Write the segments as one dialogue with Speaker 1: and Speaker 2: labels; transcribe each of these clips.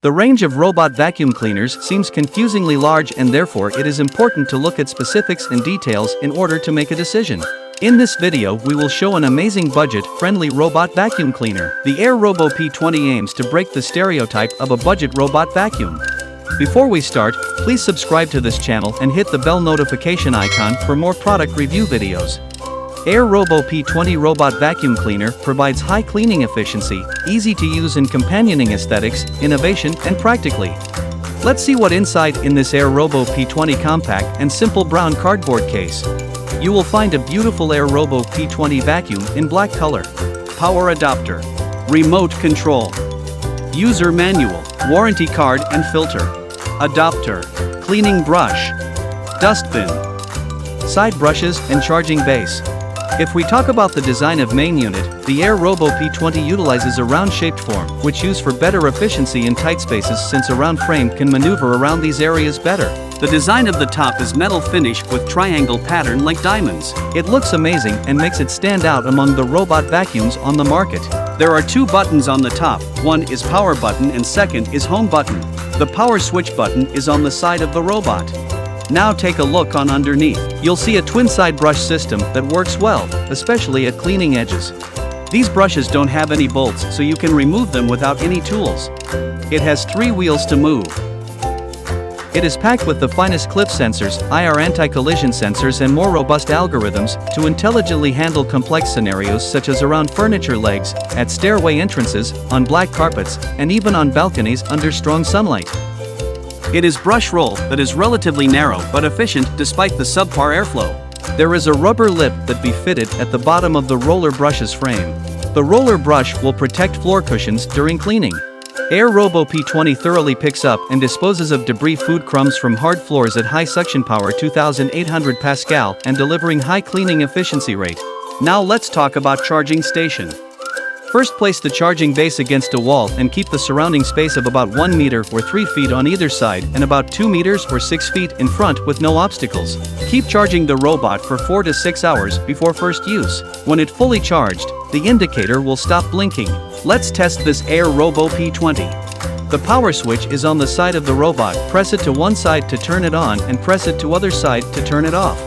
Speaker 1: The range of robot vacuum cleaners seems confusingly large, and therefore it is important to look at specifics and details in order to make a decision. In this video we will show an amazing budget-friendly robot vacuum cleaner. The Airrobo P20 aims to break the stereotype of a budget robot vacuum. Before we start, please subscribe to this channel and hit the bell notification icon for more product review videos. Airrobo P20 Robot Vacuum Cleaner provides high cleaning efficiency, easy to use and companioning aesthetics, innovation, and practically. Let's see what inside in this Airrobo P20 compact and simple brown cardboard case. You will find a beautiful Airrobo P20 vacuum in black color. Power adapter. Remote control. User manual, warranty card and filter. Adapter. Cleaning brush. Dustbin. Side brushes and charging base. If we talk about the design of main unit, the Airrobo P20 utilizes a round-shaped form, which used for better efficiency in tight spaces since a round frame can maneuver around these areas better. The design of the top is metal finish with triangle pattern like diamonds. It looks amazing and makes it stand out among the robot vacuums on the market. There are two buttons on the top, one is power button and second is home button. The power switch button is on the side of the robot. Now take a look on underneath. You'll see a twin-side brush system that works well, especially at cleaning edges. These brushes don't have any bolts, so you can remove them without any tools. It has 3 wheels to move. It is packed with the finest clip sensors, IR anti-collision sensors and more robust algorithms to intelligently handle complex scenarios such as around furniture legs, at stairway entrances, on black carpets, and even on balconies under strong sunlight. It is brush roll that is relatively narrow but efficient despite the subpar airflow. There is a rubber lip that be fitted at the bottom of the roller brush's frame. The roller brush will protect floor cushions during cleaning. Airrobo P20 thoroughly picks up and disposes of debris food crumbs from hard floors at high suction power 2800 Pascal and delivering high cleaning efficiency rate. Now let's talk about charging station. First, place the charging base against a wall and keep the surrounding space of about 1 meter or 3 feet on either side and about 2 meters or 6 feet in front with no obstacles. Keep charging the robot for 4 to 6 hours before first use. When it fully charged, the indicator will stop blinking. Let's test this Airrobo P20. The power switch is on the side of the robot. Press it to one side to turn it on and press it to other side to turn it off.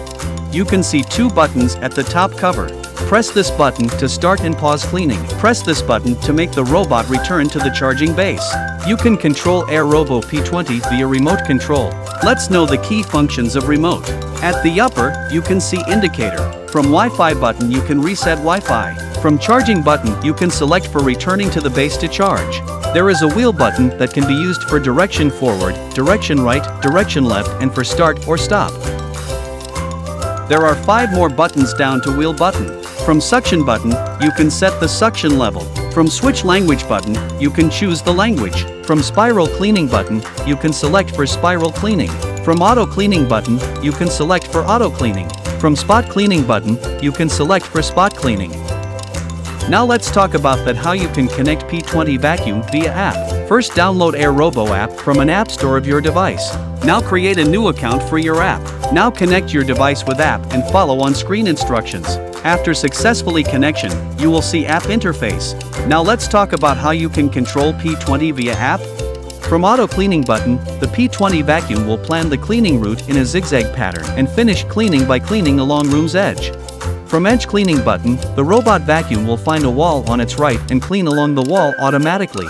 Speaker 1: You can see 2 buttons at the top cover. Press this button to start and pause cleaning. Press this button to make the robot return to the charging base. You can control Airrobo P20 via remote control. Let's know the key functions of remote. At the upper, you can see indicator. From Wi-Fi button you can reset Wi-Fi. From charging button you can select for returning to the base to charge. There is a wheel button that can be used for direction forward, direction right, direction left, and for start or stop. There are 5 more buttons down to wheel button. From suction button, you can set the suction level. From switch language button, you can choose the language. From spiral cleaning button, you can select for spiral cleaning. From auto cleaning button, you can select for auto cleaning. From spot cleaning button, you can select for spot cleaning. Now let's talk about that how you can connect P20 vacuum via app. First, download Airrobo app from an app store of your device. Now create a new account for your app. Now connect your device with app and follow on screen instructions. After successfully connection, you will see app interface. Now let's talk about how you can control P20 via app. From auto cleaning button, the P20 vacuum will plan the cleaning route in a zigzag pattern and finish cleaning by cleaning along room's edge. From edge cleaning button, the robot vacuum will find a wall on its right and clean along the wall automatically.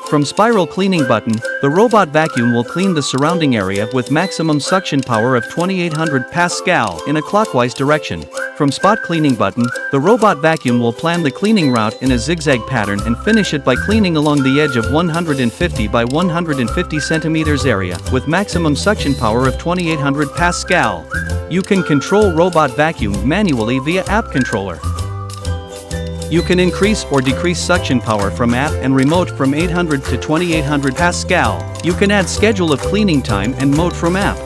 Speaker 1: From spiral cleaning button, the robot vacuum will clean the surrounding area with maximum suction power of 2800 Pascal in a clockwise direction. From spot cleaning button, the robot vacuum will plan the cleaning route in a zigzag pattern and finish it by cleaning along the edge of 150 by 150 centimeters area with maximum suction power of 2800 Pascal. You can control robot vacuum manually via app controller. You can increase or decrease suction power from app and remote from 800 to 2800 Pascal. You can add schedule of cleaning time and mode from app.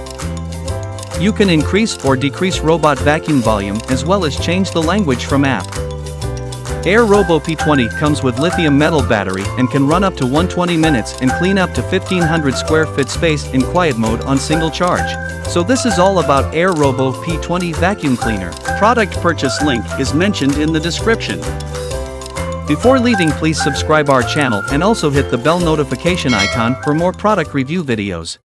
Speaker 1: You can increase or decrease robot vacuum volume as well as change the language from app. Airrobo P20 comes with lithium metal battery and can run up to 120 minutes and clean up to 1500 square feet space in quiet mode on single charge. So this is all about Airrobo P20 vacuum cleaner. Product purchase link is mentioned in the description. Before leaving, please subscribe our channel and also hit the bell notification icon for more product review videos.